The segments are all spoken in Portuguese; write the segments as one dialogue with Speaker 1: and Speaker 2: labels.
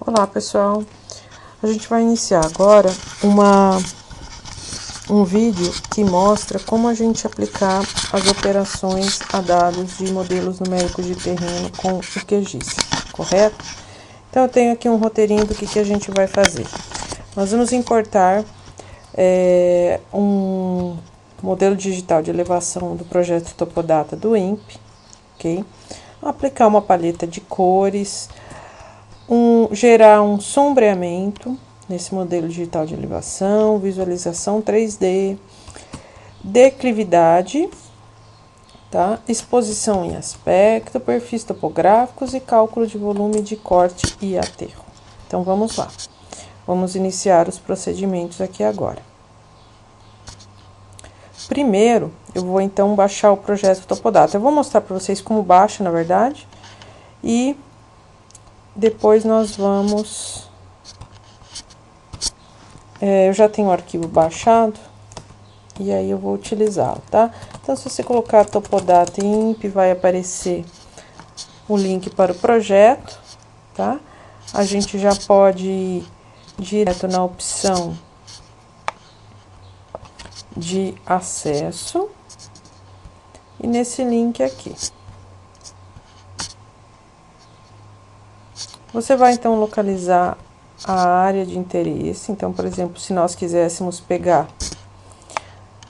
Speaker 1: Olá, pessoal. A gente vai iniciar agora um vídeo que mostra como a gente aplicar as operações a dados de modelos numéricos de terreno com o QGIS, correto? Então, eu tenho aqui um roteirinho do que a gente vai fazer. Nós vamos importar um modelo digital de elevação do projeto Topodata do INPE, ok? Aplicar uma paleta de cores, gerar um sombreamento nesse modelo digital de elevação, visualização 3D, declividade, tá? Exposição em aspecto, perfis topográficos e cálculo de volume de corte e aterro. Então, vamos lá. Vamos iniciar os procedimentos aqui agora. Primeiro, eu vou então baixar o projeto Topodata. Eu vou mostrar para vocês como baixa, na verdade, e depois nós vamos... eu já tenho o arquivo baixado, e aí eu vou utilizá-lo, tá? Então, se você colocar Topodata INPE, vai aparecer o link para o projeto, tá? A gente já pode ir direto na opção de acesso, e nesse link aqui. Você vai, então, localizar a área de interesse. Então, por exemplo, se nós quiséssemos pegar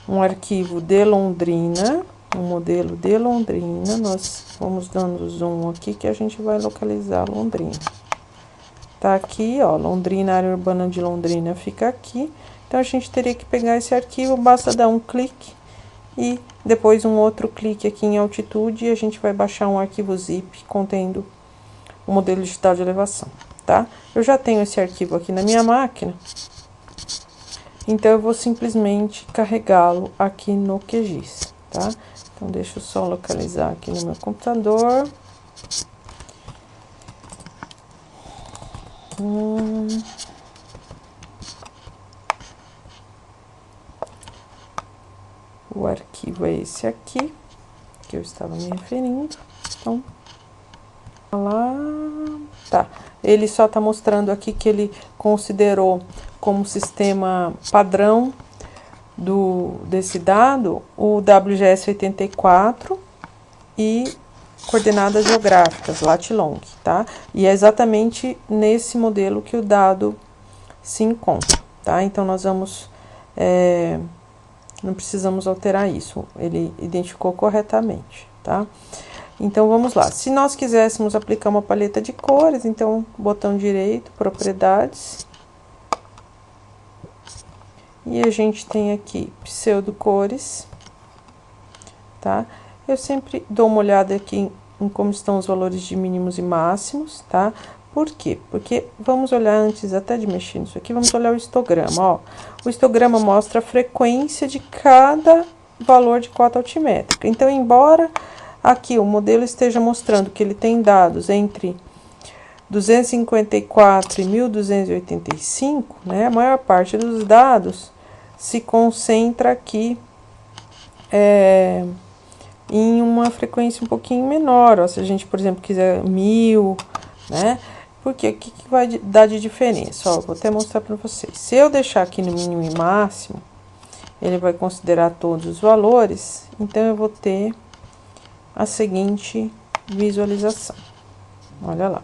Speaker 1: um arquivo de Londrina, um modelo de Londrina, nós vamos dando zoom aqui que a gente vai localizar Londrina. Tá aqui, ó, Londrina, área urbana de Londrina fica aqui. Então, a gente teria que pegar esse arquivo, basta dar um clique e depois um outro clique aqui em altitude e a gente vai baixar um arquivo zip contendo o modelo digital de elevação, tá? Eu já tenho esse arquivo aqui na minha máquina, então eu vou simplesmente carregá-lo aqui no QGIS, tá? Então, deixa eu só localizar aqui no meu computador. O arquivo é esse aqui, que eu estava me referindo. Então, lá, tá. Ele só tá mostrando aqui que ele considerou como sistema padrão desse dado o WGS 84 e coordenadas geográficas, lat long, tá? E é exatamente nesse modelo que o dado se encontra, tá? Então, nós vamos... não precisamos alterar isso, ele identificou corretamente, tá? Então, vamos lá. Se nós quiséssemos aplicar uma paleta de cores, então, botão direito, propriedades. E a gente tem aqui pseudocores, tá? Eu sempre dou uma olhada aqui em como estão os valores de mínimos e máximos, tá? Por quê? Porque vamos olhar antes até de mexer nisso aqui, vamos olhar o histograma, ó. O histograma mostra a frequência de cada valor de cota altimétrica. Então, embora aqui o modelo esteja mostrando que ele tem dados entre 254 e 1285, né? A maior parte dos dados se concentra aqui em uma frequência um pouquinho menor. Ó, se a gente, por exemplo, quiser 1000, né? Porque o que vai dar de diferença? Ó, vou até mostrar para vocês. Se eu deixar aqui no mínimo e máximo, ele vai considerar todos os valores, então eu vou ter a seguinte visualização. Olha lá.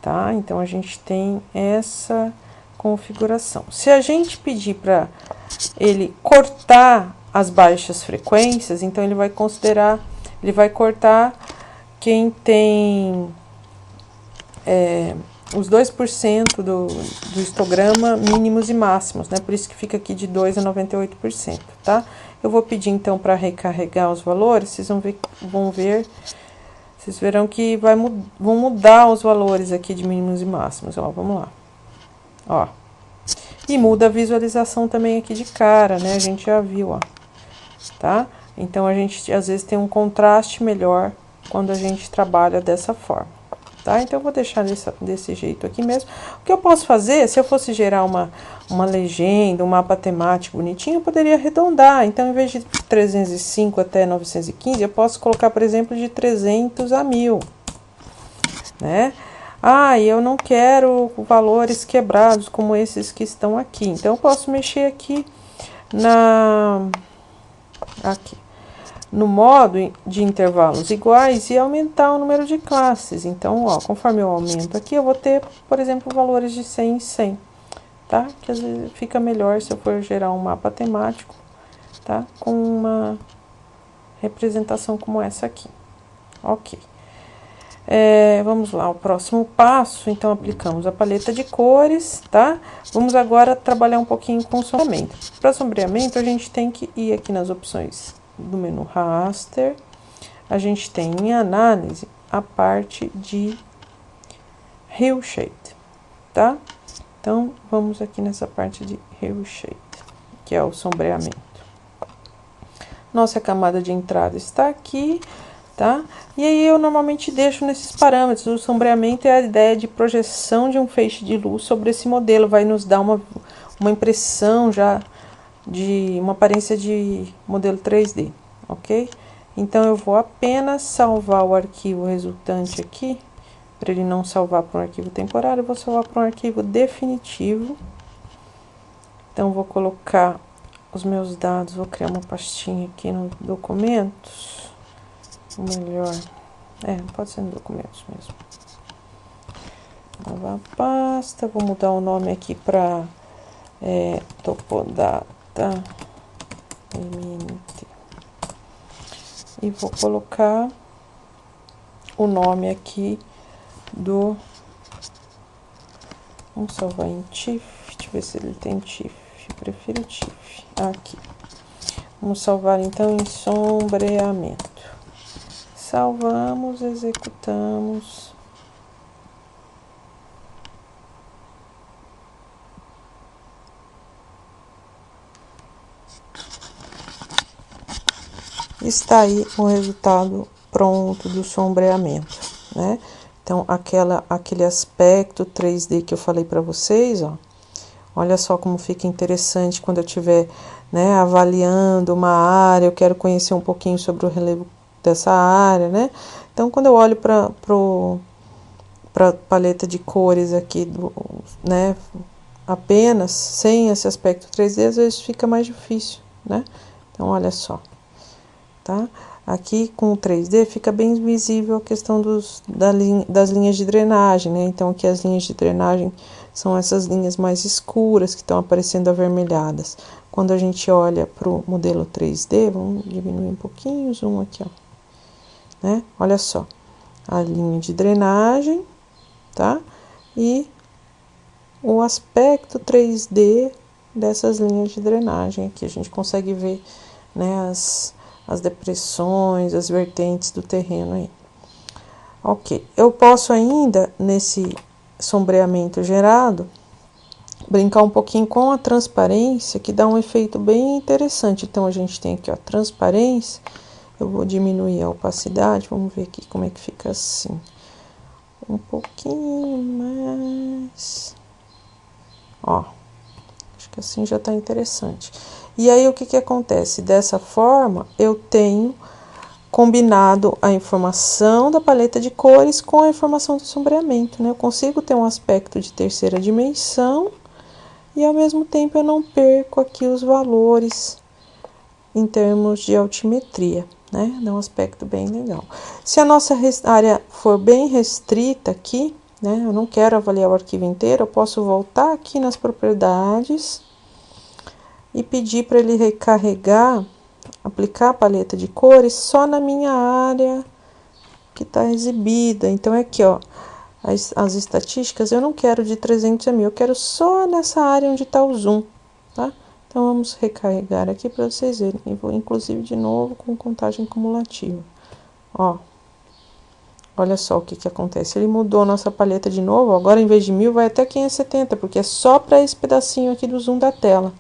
Speaker 1: Tá? Então, a gente tem essa configuração. Se a gente pedir para ele cortar as baixas frequências, então ele vai considerar, ele vai cortar quem tem os 2% do histograma mínimos e máximos, né? Por isso que fica aqui de 2 a 98%, tá? Eu vou pedir então para recarregar os valores, vocês vão ver, vocês verão que vão mudar os valores aqui de mínimos e máximos, ó, vamos lá. Ó. E muda a visualização também aqui de cara, né? A gente já viu, ó. Tá? Então, a gente às vezes tem um contraste melhor quando a gente trabalha dessa forma, tá? Então, eu vou deixar desse jeito aqui mesmo. O que eu posso fazer, se eu fosse gerar uma legenda, um mapa temático bonitinho, eu poderia arredondar. Então, em vez de 305 até 915, eu posso colocar, por exemplo, de 300 a 1000, né? Ah, e eu não quero valores quebrados como esses que estão aqui. Então, eu posso mexer aqui aqui, no modo de intervalos iguais e aumentar o número de classes. Então, ó, conforme eu aumento aqui, eu vou ter, por exemplo, valores de 100 em 100, tá? Que às vezes fica melhor se eu for gerar um mapa temático, tá? Com uma representação como essa aqui. Ok. Vamos lá, o próximo passo, então aplicamos a paleta de cores, tá? Vamos agora trabalhar um pouquinho com sombreamento. Para sombreamento, a gente tem que ir aqui nas opções do menu Raster. A gente tem em análise a parte de Hue Shade, tá? Então, vamos aqui nessa parte de Hue Shade, que é o sombreamento. Nossa camada de entrada está aqui, tá? E aí eu normalmente deixo nesses parâmetros. O sombreamento é a ideia de projeção de um feixe de luz sobre esse modelo. Vai nos dar uma impressão já de uma aparência de modelo 3D, ok? Então, eu vou apenas salvar o arquivo resultante aqui, para ele não salvar para um arquivo temporário, eu vou salvar para um arquivo definitivo. Então, vou colocar os meus dados, vou criar uma pastinha aqui no documentos, ou melhor, pode ser no documentos mesmo. Nova pasta, vou mudar o nome aqui para Topodata MNT. E vou colocar o nome aqui do... Vamos salvar em TIFF, deixa eu ver se ele tem TIFF, prefiro TIFF, aqui. Vamos salvar então em sombreamento. Salvamos, executamos. Está aí o resultado pronto do sombreamento, né? Então, aquele aspecto 3D que eu falei para vocês, ó. Olha só como fica interessante quando eu estiver, né, avaliando uma área, eu quero conhecer um pouquinho sobre o relevo dessa área, né? Então, quando eu olho para a paleta de cores aqui, né, apenas, sem esse aspecto 3D, às vezes fica mais difícil, né? Então, olha só, tá? Aqui com o 3D fica bem visível a questão das linhas de drenagem, né? Então, aqui as linhas de drenagem são essas linhas mais escuras que estão aparecendo avermelhadas. Quando a gente olha para o modelo 3D, vamos diminuir um pouquinho o zoom aqui, ó, né? Olha só, a linha de drenagem, tá? E o aspecto 3D dessas linhas de drenagem aqui. A gente consegue ver, né, as depressões, as vertentes do terreno aí. Ok, eu posso ainda, nesse sombreamento gerado, brincar um pouquinho com a transparência, que dá um efeito bem interessante. Então, a gente tem aqui, ó, transparência. Eu vou diminuir a opacidade, vamos ver aqui como é que fica assim. Um pouquinho mais. Ó, acho que assim já tá interessante. E aí, o que acontece? Dessa forma, eu tenho combinado a informação da paleta de cores com a informação do sombreamento, né? Eu consigo ter um aspecto de terceira dimensão e, ao mesmo tempo, eu não perco aqui os valores em termos de altimetria, né? Dá um aspecto bem legal. Se a nossa área for bem restrita aqui, né? Eu não quero avaliar o arquivo inteiro, eu posso voltar aqui nas propriedades e pedir para ele recarregar, aplicar a paleta de cores só na minha área que está exibida. Então, é aqui, ó, as estatísticas eu não quero de 300 a 1000, eu quero só nessa área onde está o zoom, tá? Então, vamos recarregar aqui para vocês verem. Eu vou, inclusive, de novo com contagem cumulativa. Ó, olha só o que acontece. Ele mudou a nossa paleta de novo, agora em vez de 1000 vai até 570, porque é só para esse pedacinho aqui do zoom da tela,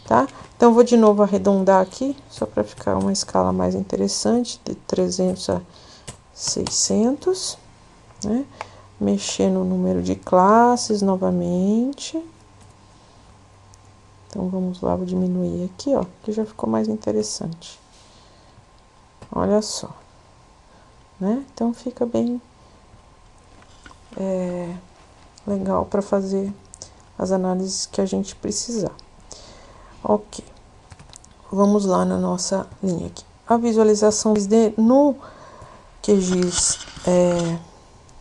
Speaker 1: tá? Então, vou de novo arredondar aqui, só para ficar uma escala mais interessante, de 300 a 600, né? Mexer no número de classes novamente. Então, vamos lá, vou diminuir aqui, ó, que já ficou mais interessante. Olha só, né? Então, fica bem legal para fazer as análises que a gente precisar. Ok, vamos lá na nossa linha aqui. A visualização 3D no QGIS,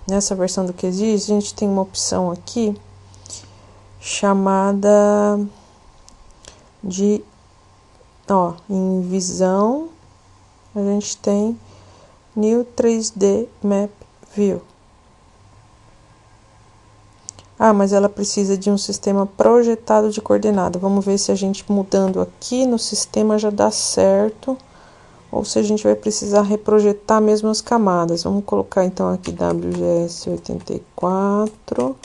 Speaker 1: nessa versão do QGIS, a gente tem uma opção aqui chamada de, em visão, a gente tem New 3D Map View. Mas ela precisa de um sistema projetado de coordenada. Vamos ver se a gente mudando aqui no sistema já dá certo, ou se a gente vai precisar reprojetar mesmo as camadas. Vamos colocar então aqui WGS 84,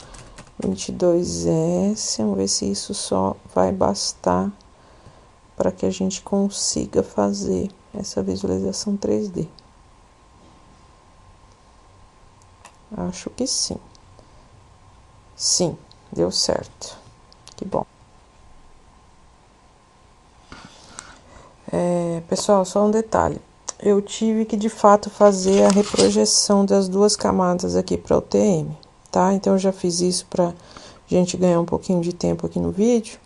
Speaker 1: 22S, vamos ver se isso só vai bastar para que a gente consiga fazer essa visualização 3D. Acho que sim. Sim, deu certo. Que bom. Pessoal, só um detalhe. Eu tive que, de fato, fazer a reprojeção das duas camadas aqui para o TM, tá? Então, eu já fiz isso para a gente ganhar um pouquinho de tempo aqui no vídeo.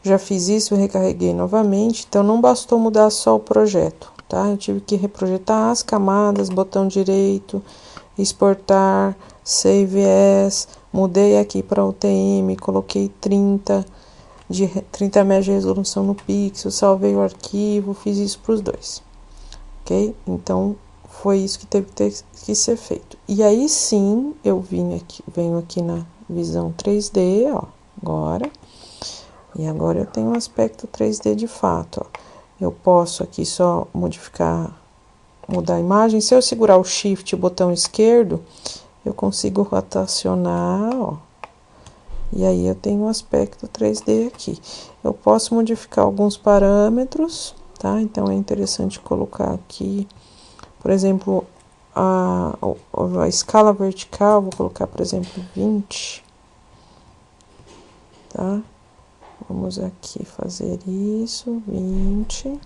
Speaker 1: Já fiz isso, recarreguei novamente. Então, não bastou mudar só o projeto, tá? Eu tive que reprojetar as camadas, botão direito, exportar, save as, mudei aqui para o TM, coloquei 30 MB de resolução no pixel, salvei o arquivo, fiz isso para os dois, ok? Então, foi isso que teve que ser feito. E aí sim, eu venho aqui na visão 3D, agora. E agora eu tenho um aspecto 3D de fato, Eu posso aqui só mudar a imagem. Se eu segurar o Shift e o botão esquerdo, eu consigo rotacionar, E aí eu tenho um aspecto 3D aqui. Eu posso modificar alguns parâmetros, tá? Então é interessante colocar aqui, por exemplo, a escala vertical, vou colocar, por exemplo, 20, tá? Vamos aqui fazer isso, 20.